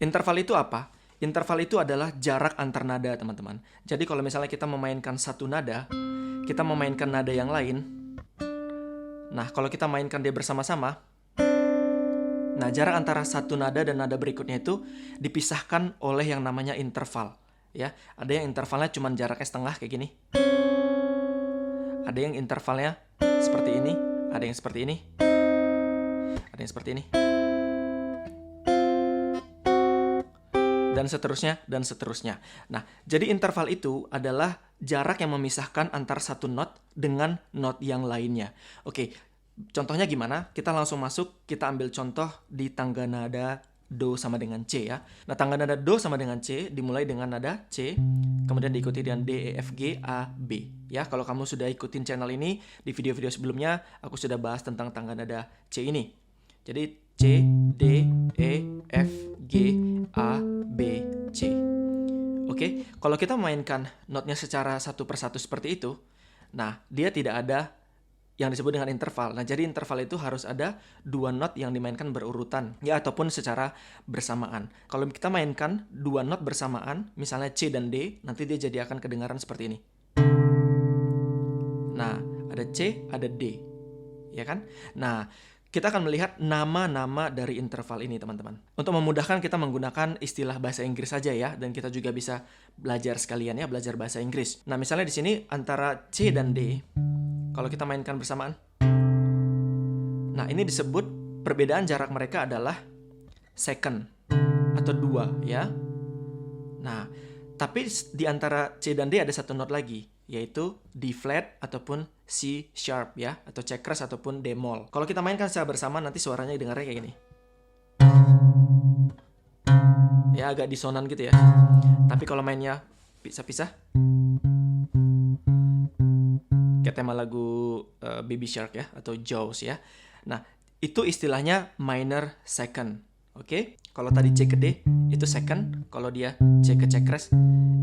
Interval itu apa? Interval itu adalah jarak antar nada, teman-teman. Jadi kalau misalnya kita memainkan satu nada, kita memainkan nada yang lain. Nah, kalau kita mainkan dia bersama-sama, nah jarak antara satu nada dan nada berikutnya itu dipisahkan oleh yang namanya interval. Ya, ada yang intervalnya cuma jaraknya setengah kayak gini. Ada yang intervalnya seperti ini, ada yang seperti ini, ada yang seperti ini. Dan seterusnya, dan seterusnya. Nah, jadi interval itu adalah jarak yang memisahkan antara satu not dengan not yang lainnya. Oke, contohnya gimana? Kita langsung masuk, kita ambil contoh di tangga nada Do sama dengan C ya. Nah, tangga nada Do sama dengan C dimulai dengan nada C, kemudian diikuti dengan D, E, F, G, A, B. Ya, kalau kamu sudah ikutin channel ini, di video-video sebelumnya, aku sudah bahas tentang tangga nada C ini. Jadi, C, D, E, F, G, A, B, C. Oke, kalau kita mainkan notnya secara satu persatu seperti itu, nah, dia tidak ada yang disebut dengan interval. Nah, jadi interval itu harus ada dua not yang dimainkan berurutan, ya, ataupun secara bersamaan. Kalau kita mainkan dua not bersamaan, misalnya C dan D, nanti dia jadi akan kedengaran seperti ini. Nah, ada C, ada D, ya kan? Nah, kita akan melihat nama-nama dari interval ini, teman-teman. Untuk memudahkan, kita menggunakan istilah bahasa Inggris saja ya, dan kita juga bisa belajar sekalian ya, belajar bahasa Inggris. Nah, misalnya di sini antara C dan D, kalau kita mainkan bersamaan, nah ini disebut perbedaan jarak mereka adalah second atau 2 ya. Nah, tapi di antara C dan D ada satu not lagi, yaitu D flat ataupun C sharp ya, atau C keras ataupun D mol. Kalau kita mainkan secara bersama nanti suaranya dengarnya kayak gini. Ya, agak disonan gitu ya. Tapi kalau mainnya pisah-pisah, kayak tema lagu Baby Shark ya, atau Jaws ya. Nah, itu istilahnya minor second. Oke? Kalau tadi C ke D, itu second. Kalau dia C ke C keras,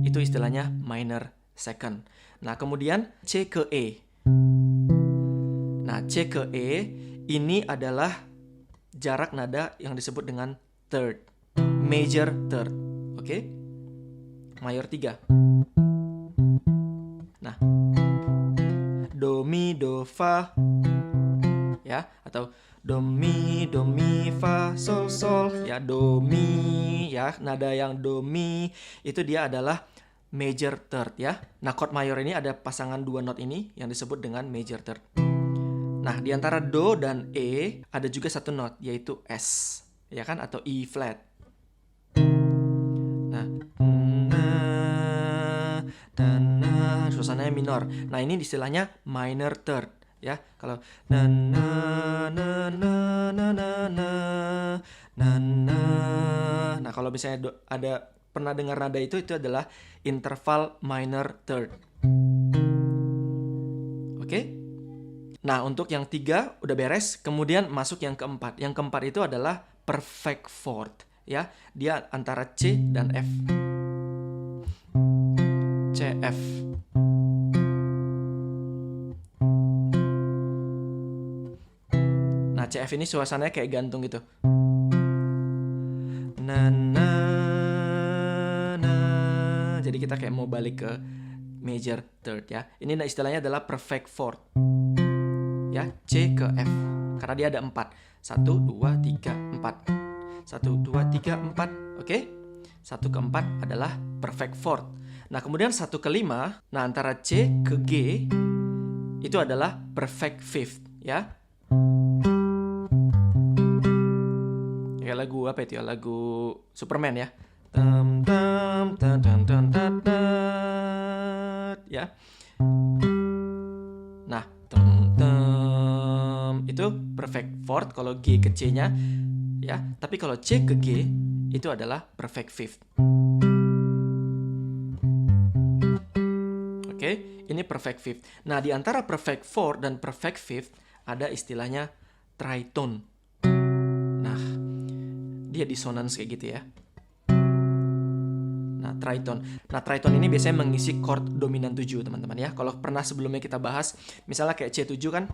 itu istilahnya minor second. Nah, kemudian C ke E. Nah, C ke E ini adalah jarak nada yang disebut dengan third. Major third. Oke? Mayor 3. Nah, Do, Mi, Do, Fa. Ya, atau Do, Mi, Fa, Sol, Sol. Ya, Do, Mi. Ya, nada yang Do, Mi. Itu dia adalah major third ya. Nah, chord mayor ini ada pasangan dua not ini yang disebut dengan major third. Nah, di antara Do dan E ada juga satu not, yaitu S. Ya kan? Atau E flat. Nah, suasananya minor. Nah, ini istilahnya minor third ya. Kalau nah, kalau misalnya ada pernah dengar nada itu adalah interval minor third. Oke? Nah, untuk yang 3 udah beres, kemudian masuk yang keempat. Yang keempat itu adalah perfect fourth ya. Dia antara C dan F. C, F. Nah, CF ini suasananya kayak gantung gitu. Jadi kita kayak mau balik ke major third ya. Ini istilahnya adalah perfect fourth. Ya, C ke F. Karena dia ada 4. 1, 2, 3, 4. 1, 2, 3, 4. Oke? 1 ke 4 adalah perfect fourth. Nah, kemudian 1 ke 5, nah antara C ke G itu adalah perfect fifth ya. Kayak lagu apa itu ya? Lagu Superman ya. Ya. Nah, itu perfect fourth kalau G ke C-nya ya. Tapi kalau C ke G itu adalah perfect fifth. Oke, ini perfect fifth. Nah, di antara perfect fourth dan perfect fifth ada istilahnya tritone. Nah, dia dissonance kayak gitu ya. Nah, tritone. Nah, tritone ini biasanya mengisi chord dominan 7, teman-teman ya. Kalau pernah sebelumnya kita bahas, misalnya kayak C7 kan,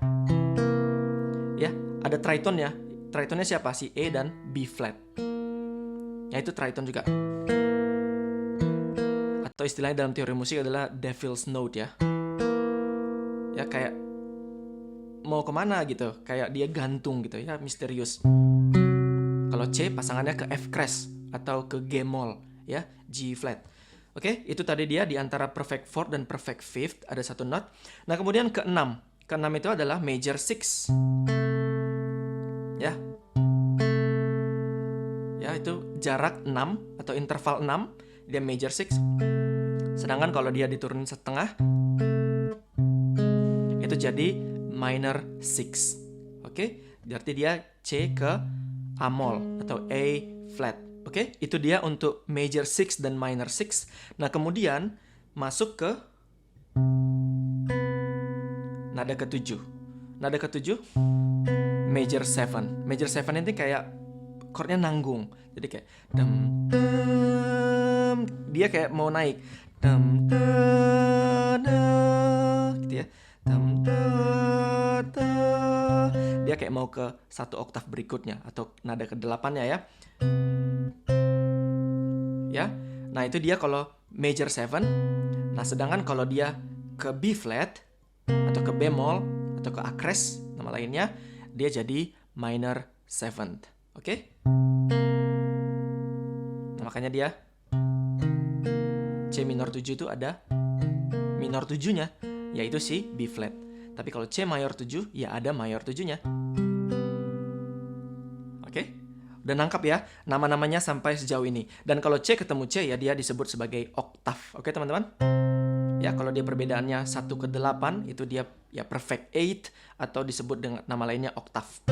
ya, ada tritone ya. Tritonnya siapa? Si E dan B flat. Ya, itu tritone juga. Atau istilahnya dalam teori musik adalah devil's note ya. Ya, kayak mau kemana gitu, kayak dia gantung gitu ya, misterius. Kalau C pasangannya ke F crash atau ke G moll ya, G flat. Oke, itu tadi dia di antara perfect fourth dan perfect fifth ada satu note. Nah, kemudian keenam. Keenam itu adalah major six. Ya. Ya, itu jarak 6 atau interval 6, dia major six. Sedangkan kalau dia diturunin setengah, itu jadi minor six. Oke, berarti dia C ke A moll atau A flat. Oke, itu dia untuk major six dan minor six. Nah, kemudian masuk ke nada ketujuh. Nada ketujuh, major seven. Major seven ini kayak chordnya nanggung. Jadi kayak dem, dem, dia kayak mau naik. Dem, da, da, gitu ya. Dem, da, da. Dia kayak mau ke satu oktav berikutnya atau nada ke-8-nya ya. Ya. Nah, itu dia kalau major seven. Nah, sedangkan kalau dia ke B flat atau ke B moll atau ke A crash nama lainnya, dia jadi minor seventh. Oke? Nah, makanya dia C minor 7 itu ada minor 7-nya, yaitu si B flat. Tapi kalau C mayor 7, ya ada mayor 7-nya. Oke? Udah nangkap ya nama-namanya sampai sejauh ini. Dan kalau C ketemu C, ya dia disebut sebagai oktav. Oke, teman-teman? Ya, kalau dia perbedaannya 1 ke 8, itu dia ya perfect eight atau disebut dengan nama lainnya oktav.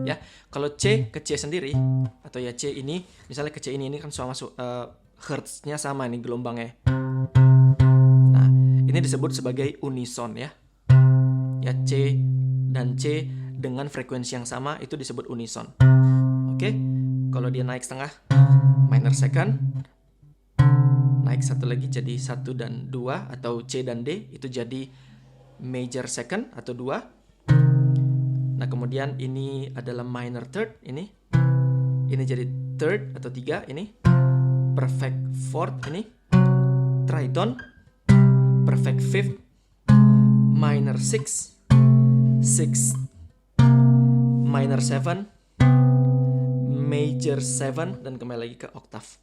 Ya, kalau C ke C sendiri atau ya C ini, misalnya ke C ini kan sama hertz-nya sama nih gelombangnya. Nah, ini disebut sebagai unison ya. Ya, C dan C dengan frekuensi yang sama itu disebut unison. Oke, kalau dia naik setengah, minor second. Naik satu lagi jadi 1 dan 2 atau C dan D itu jadi major second atau 2. Nah, kemudian ini adalah minor third ini. Ini jadi third atau 3 ini. Perfect fourth ini. Tritone. Perfect fifth. Minor six. Sixth. Minor seven. Major seven dan kembali lagi ke oktav.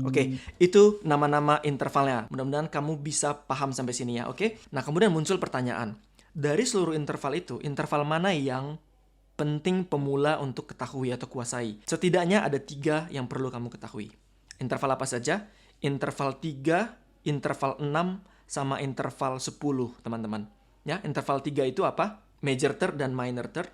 Oke, itu nama-nama intervalnya. Mudah-mudahan kamu bisa paham sampai sini ya, oke? Nah, kemudian muncul pertanyaan. Dari seluruh interval itu, interval mana yang penting pemula untuk ketahui atau kuasai? Setidaknya ada 3 yang perlu kamu ketahui. Interval apa saja? Interval 3, interval 6, sama interval 10, teman-teman. Ya, interval 3 itu apa? Major third dan minor third.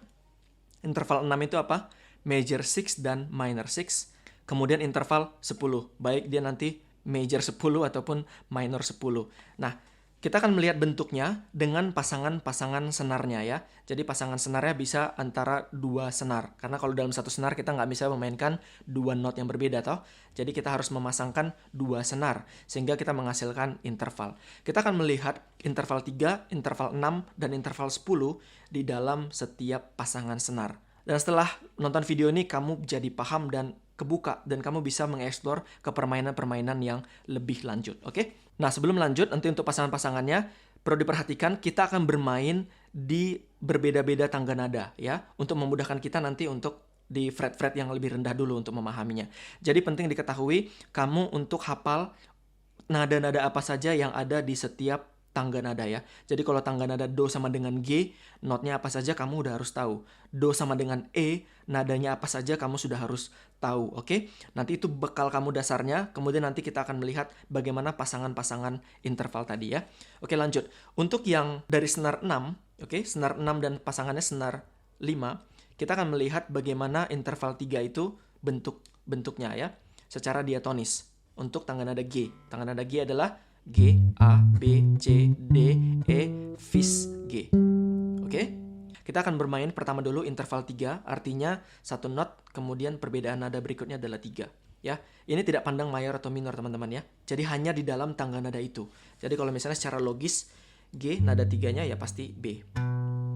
Interval 6 itu apa? Major six dan minor six. Kemudian interval 10, baik dia nanti major 10 ataupun minor 10. Nah, kita akan melihat bentuknya dengan pasangan-pasangan senarnya ya. Jadi pasangan senarnya bisa antara 2 senar. Karena kalau dalam satu senar kita nggak bisa memainkan 2 not yang berbeda toh. Jadi kita harus memasangkan 2 senar. Sehingga kita menghasilkan interval. Kita akan melihat interval 3, interval 6, dan interval 10 di dalam setiap pasangan senar. Dan setelah nonton video ini kamu jadi paham dan kebuka dan kamu bisa mengeksplor ke permainan-permainan yang lebih lanjut, oke? Nah, sebelum lanjut, nanti untuk pasangan-pasangannya perlu diperhatikan kita akan bermain di berbeda-beda tangga nada ya, untuk memudahkan kita nanti untuk di fret-fret yang lebih rendah dulu untuk memahaminya. Jadi penting diketahui kamu untuk hafal nada-nada apa saja yang ada di setiap tangga nada ya. Jadi kalau tangga nada do sama dengan G, notnya apa saja kamu udah harus tahu. Do sama dengan E, nadanya apa saja kamu sudah harus tahu, oke? Nanti itu bekal kamu dasarnya, kemudian nanti kita akan melihat bagaimana pasangan-pasangan interval tadi ya. Oke, lanjut. Untuk yang dari senar 6, oke, senar 6 dan pasangannya senar 5, kita akan melihat bagaimana interval 3 itu bentuknya ya, secara diatonis. Untuk tangga nada G. Tangga nada G adalah G, A, B, C, D, E, Fis, G. Oke? Kita akan bermain pertama dulu interval 3, artinya satu not, kemudian perbedaan nada berikutnya adalah 3. Ya, ini tidak pandang mayor atau minor teman-teman ya. Jadi hanya di dalam tangga nada itu. Jadi kalau misalnya secara logis, G, nada 3-nya ya pasti B.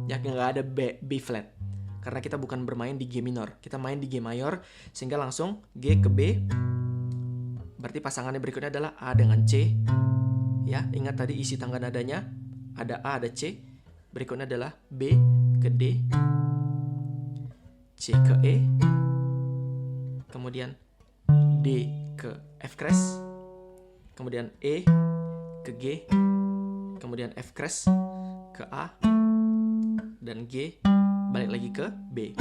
Ya, nggak ada B flat. karena kita bukan bermain di G minor. Kita main di G mayor, sehingga langsung G ke B. Berarti pasangannya berikutnya adalah A dengan C. Ya, ingat tadi isi tangga nadanya, ada A, ada C. Berikutnya adalah B ke D, C ke E, kemudian D ke F crash, kemudian E ke G, kemudian F crash ke A, dan G balik lagi ke B.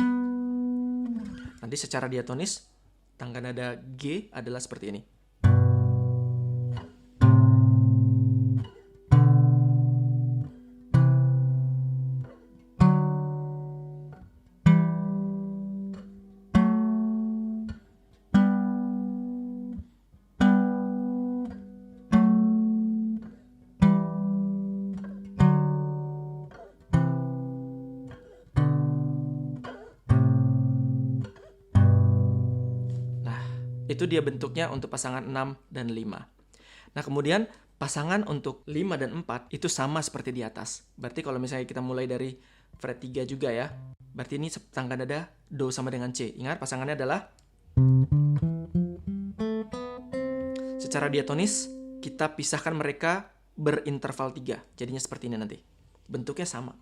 Nanti secara diatonis, tangga nada G adalah seperti ini. Itu dia bentuknya untuk pasangan 6 dan 5. Nah, kemudian pasangan untuk 5 dan 4 itu sama seperti di atas. Berarti kalau misalnya kita mulai dari fret 3 juga ya. Berarti ini tangga nada Do sama dengan C. Ingat, pasangannya adalah secara diatonis, kita pisahkan mereka berinterval 3. Jadinya seperti ini nanti. Bentuknya sama.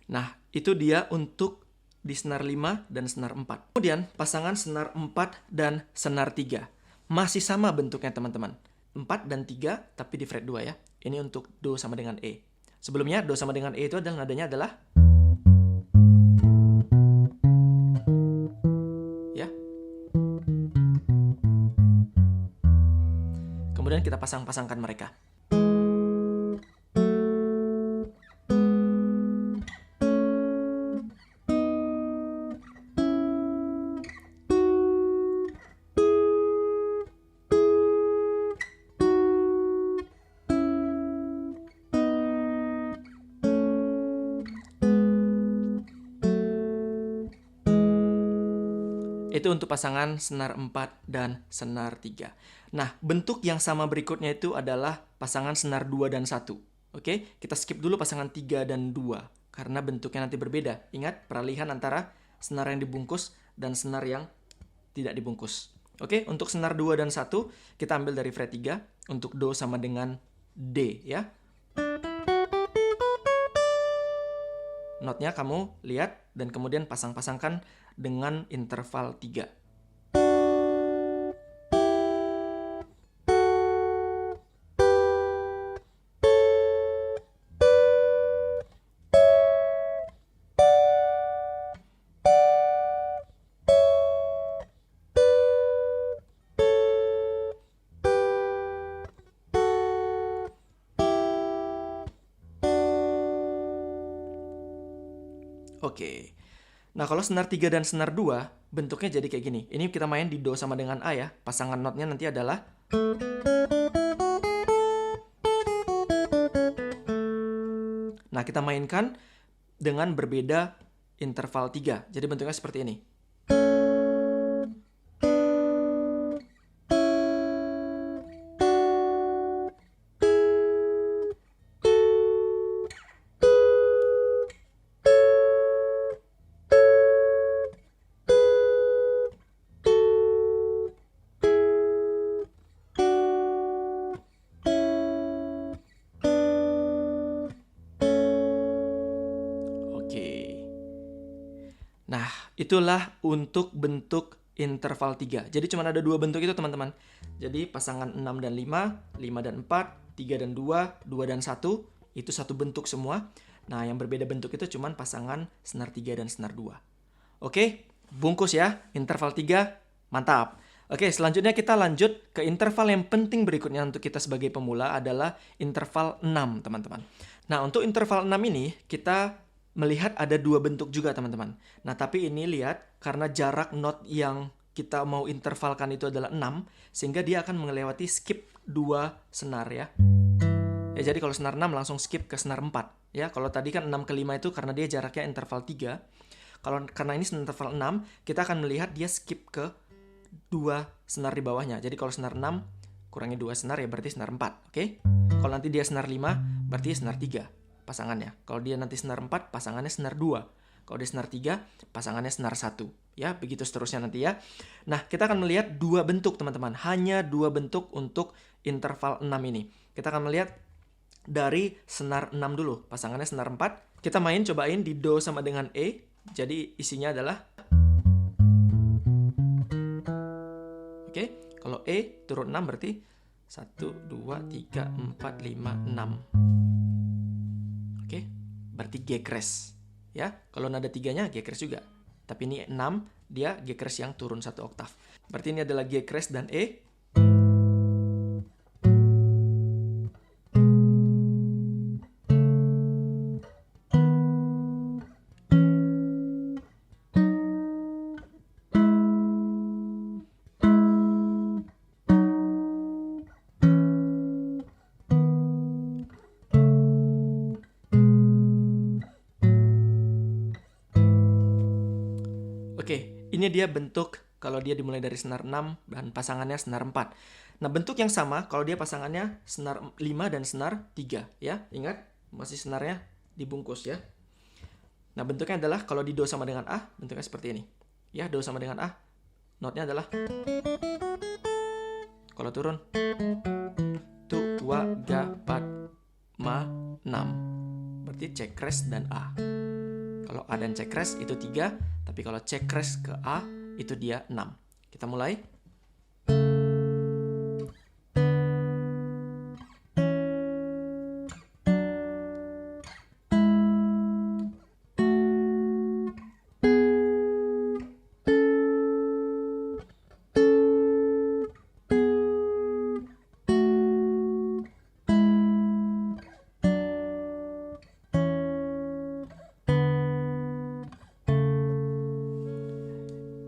Nah, itu dia untuk di senar 5 dan senar 4. Kemudian, pasangan senar 4 dan senar 3. Masih sama bentuknya, teman-teman. 4 dan 3, tapi di fret 2 ya. Ini untuk Do sama dengan E. Sebelumnya, Do sama dengan E itu adalah nadanya adalah ya. Kemudian kita pasang-pasangkan mereka. Itu untuk pasangan senar 4 dan senar 3. Nah, bentuk yang sama berikutnya itu adalah pasangan senar 2 dan 1. Oke, kita skip dulu pasangan 3 dan 2, karena bentuknya nanti berbeda. Ingat, peralihan antara senar yang dibungkus dan senar yang tidak dibungkus. Oke, untuk senar 2 dan 1, kita ambil dari fret 3, untuk Do sama dengan D, ya. Notnya kamu lihat, dan kemudian pasang-pasangkan dengan interval 3. Oke. Nah, kalau senar 3 dan senar 2, bentuknya jadi kayak gini. Ini kita main di Do sama dengan A ya. Pasangan notnya nanti adalah nah, kita mainkan dengan berbeda interval 3. Jadi bentuknya seperti ini. Nah, itulah untuk bentuk interval 3. Jadi cuma ada dua bentuk itu, teman-teman. Jadi pasangan 6 dan 5, 5 dan 4, 3 dan 2, 2 dan 1, itu satu bentuk semua. Nah, yang berbeda bentuk itu cuma pasangan senar 3 dan senar 2. Oke, bungkus ya, interval 3, mantap. Oke, selanjutnya kita lanjut ke interval yang penting berikutnya untuk kita sebagai pemula adalah interval 6, teman-teman. Nah, untuk interval 6 ini, kita melihat ada dua bentuk juga, teman-teman. Nah, tapi ini lihat, karena jarak not yang kita mau intervalkan itu adalah 6, sehingga dia akan melewati skip 2 senar ya. Ya, jadi kalau senar 6 langsung skip ke senar 4 ya. Kalau tadi kan 6 ke 5 itu karena dia jaraknya interval 3. Karena ini interval 6, kita akan melihat dia skip ke 2 senar di bawahnya. Jadi kalau senar 6 kurangi 2 senar ya berarti senar 4, oke? Kalau nanti dia senar 5 berarti senar 3 pasangannya. Kalau dia nanti senar 4 pasangannya senar 2. Kalau dia senar 3 pasangannya senar 1. Ya, begitu seterusnya nanti ya. Nah, kita akan melihat 2 bentuk teman-teman. Hanya 2 bentuk untuk interval 6 ini. Kita akan melihat dari senar 6 dulu, pasangannya senar 4. Kita cobain di Do sama dengan E. Jadi isinya adalah, oke, kalau E turun 6 berarti 1, 2, 3, 4, 5, 6. Oke, berarti G crash. Ya, kalau nada 3-nya G crash juga. Tapi ini 6, dia G crash yang turun 1 oktav. Berarti ini adalah G crash dan E. Oke, ini dia bentuk kalau dia dimulai dari senar 6 dan pasangannya senar 4. Nah, bentuk yang sama kalau dia pasangannya senar 5 dan senar 3 ya. Ingat, masih senarnya dibungkus ya. Nah, bentuknya adalah kalau di Do sama dengan A, bentuknya seperti ini. Ya, Do sama dengan A, notnya adalah, kalau turun, tu, wa, ga, pat, ma, 6. Berarti C crash dan A. Kalau A dan C crash itu 3, tapi kalau C crash ke A itu dia 6. Kita mulai.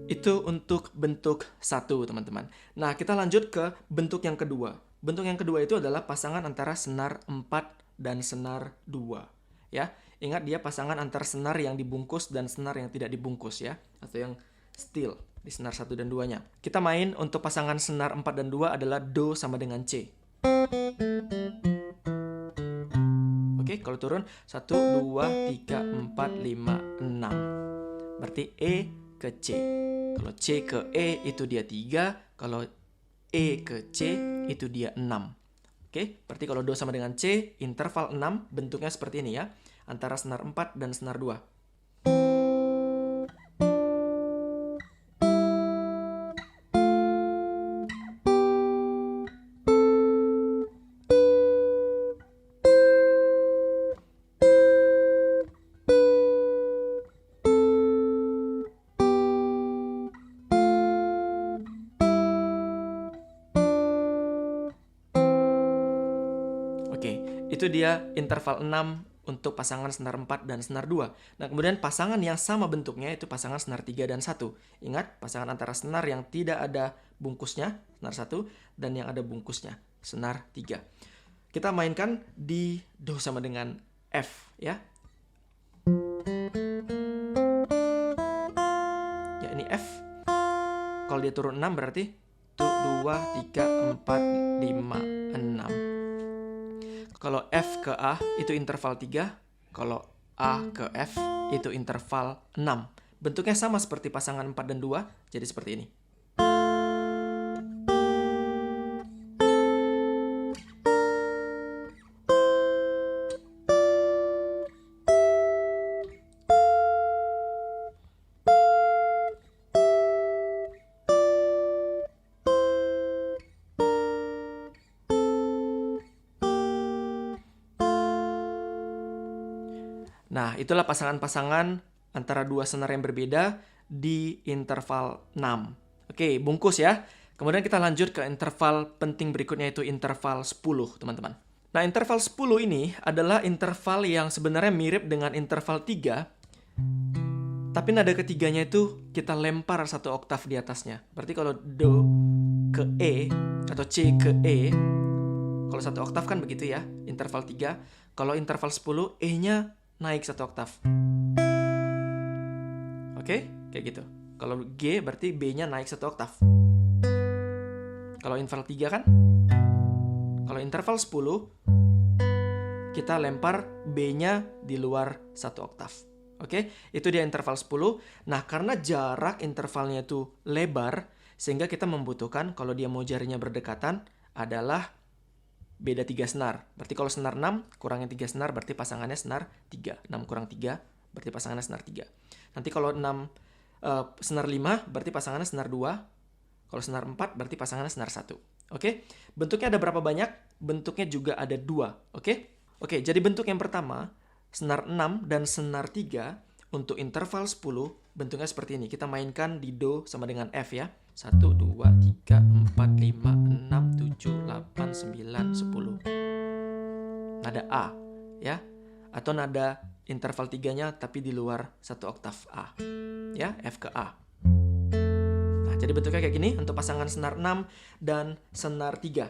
Itu untuk bentuk 1, teman-teman. Nah, kita lanjut ke bentuk yang kedua. Bentuk yang kedua itu adalah pasangan antara senar 4 dan senar 2. Ya, ingat dia pasangan antara senar yang dibungkus dan senar yang tidak dibungkus ya, atau yang still di senar 1 dan 2-nya. Kita main untuk pasangan senar 4 dan 2 adalah Do sama dengan C. Oke, kalau turun 1, 2, 3, 4, 5, 6. Berarti E ke C. Kalau C ke E itu dia 3, kalau E ke C itu dia 6. Oke, berarti kalau Do sama dengan C, interval 6 bentuknya seperti ini ya, antara senar 4 dan senar 2. Itu dia interval 6 untuk pasangan senar 4 dan senar 2. Nah, kemudian pasangan yang sama bentuknya itu pasangan senar 3 dan 1. Ingat, pasangan antara senar yang tidak ada bungkusnya, senar 1, dan yang ada bungkusnya, senar 3. Kita mainkan di Do sama dengan F, ya. Ya, ini F. Kalau dia turun 6 berarti 1, 2, 3, 4, 5, 6. Kalau F ke A itu interval 3, kalau A ke F itu interval 6. Bentuknya sama seperti pasangan 4 dan 2, jadi seperti ini. Nah, itulah pasangan-pasangan antara dua senar yang berbeda di interval 6. Oke, bungkus ya. Kemudian kita lanjut ke interval penting berikutnya, yaitu interval 10, teman-teman. Nah, interval 10 ini adalah interval yang sebenarnya mirip dengan interval 3, Tapi nada ketiganya itu kita lempar satu oktav di atasnya. Berarti kalau Do ke E atau C ke E, kalau satu oktav kan begitu ya, interval 3. Kalau interval 10, E-nya naik satu oktav. Oke, kayak gitu. Kalau G berarti B-nya naik satu oktav. Kalau interval 3 kan? Kalau interval 10, kita lempar B-nya di luar satu oktav. Oke, itu dia interval 10. Nah, karena jarak intervalnya itu lebar, sehingga kita membutuhkan kalau dia mau jarinya berdekatan adalah beda 3 senar. Berarti kalau senar 6 kurangin 3 senar berarti pasangannya senar 3. 6 kurang 3 berarti pasangannya senar 3. Nanti kalau 6 senar 5 berarti pasangannya senar 2. Kalau senar 4 berarti pasangannya senar 1. Oke? Bentuknya ada berapa banyak? Bentuknya juga ada 2. Oke? Oke, jadi bentuk yang pertama, senar 6 dan senar 3 untuk interval 10 bentuknya seperti ini. Kita mainkan di Do sama dengan F ya. 1, 2, 3, 4, 5, 6, 7, 8, 9, 10. Nada A ya. Atau nada interval 3-nya tapi di luar satu oktav A. Ya, F ke A. Nah, jadi bentuknya kayak gini untuk pasangan senar 6 dan senar 3.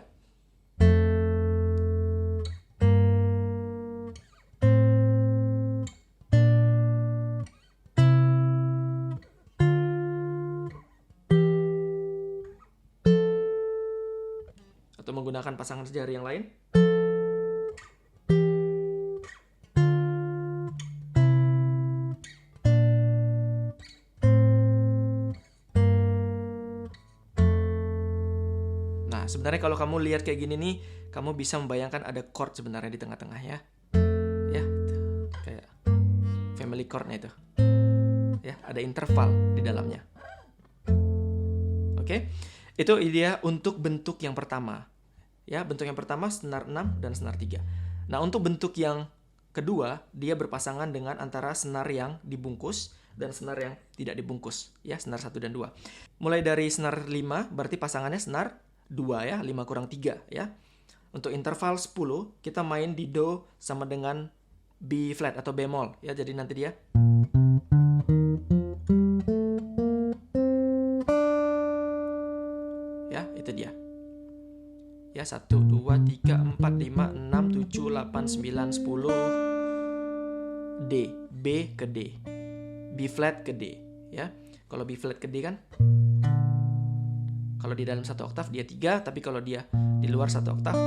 Atau menggunakan pasangan sejari yang lain. Nah, sebenarnya kalau kamu lihat kayak gini nih, kamu bisa membayangkan ada chord sebenarnya di tengah-tengah ya. Ya, kayak family chord-nya itu. Ya, ada interval di dalamnya. Oke. Itu dia untuk bentuk yang pertama. Ya, bentuk yang pertama senar 6 dan senar 3. Nah, untuk bentuk yang kedua, dia berpasangan dengan antara senar yang dibungkus dan senar yang tidak dibungkus. Ya, senar 1 dan 2. Mulai dari senar 5, berarti pasangannya senar 2 ya, 5 kurang 3 ya. Untuk interval 10, kita main di Do sama dengan B flat atau bemol ya. Jadi nanti dia ya, itu dia. Ya, 1, 2, 3, 4, 5, 6, 7, 8, 9, 10 D, B ke D, B flat ke D ya. Kalau B flat ke D kan, kalau di dalam satu oktav dia 3, tapi kalau dia di luar satu oktav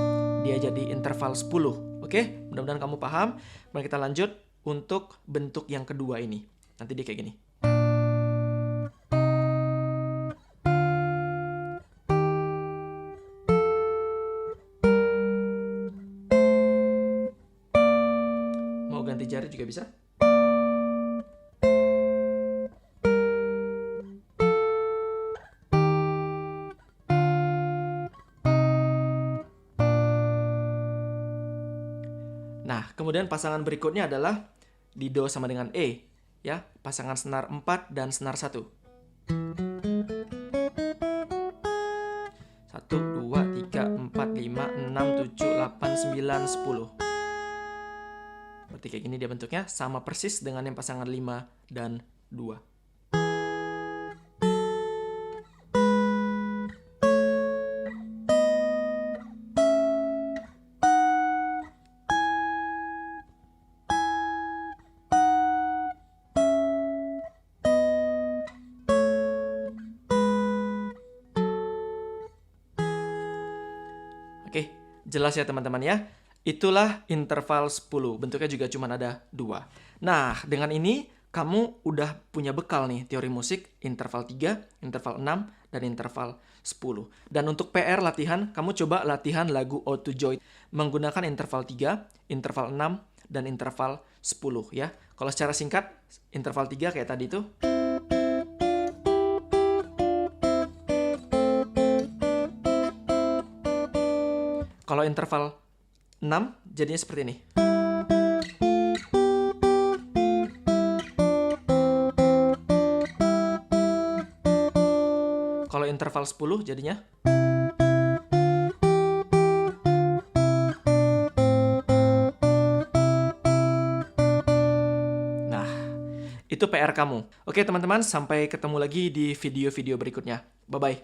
dia jadi interval 10. Oke, mudah-mudahan kamu paham. Mari kita lanjut untuk bentuk yang kedua ini. Nanti dia kayak gini. Mau ganti jari juga bisa. Nah, kemudian pasangan berikutnya adalah di Do sama dengan E, ya, pasangan senar 4 dan senar 1. 1, 2, 3, 4, 5, 6, 7, 8, 9, 10. Berarti kayak gini dia bentuknya, sama persis dengan yang pasangan 5 dan 2. Oke, jelas ya teman-teman ya. Itulah interval 10. Bentuknya juga cuma ada 2. Nah, dengan ini kamu udah punya bekal nih teori musik interval 3, interval 6, dan interval 10. Dan untuk PR latihan, kamu coba latihan lagu Ode to Joy menggunakan interval 3, interval 6, dan interval 10 ya. Kalau secara singkat, interval 3 kayak tadi itu. Kalau interval 6 jadinya seperti ini. Kalau interval 10 jadinya. Nah, itu PR kamu. Oke teman-teman, sampai ketemu lagi di video-video berikutnya. Bye-bye.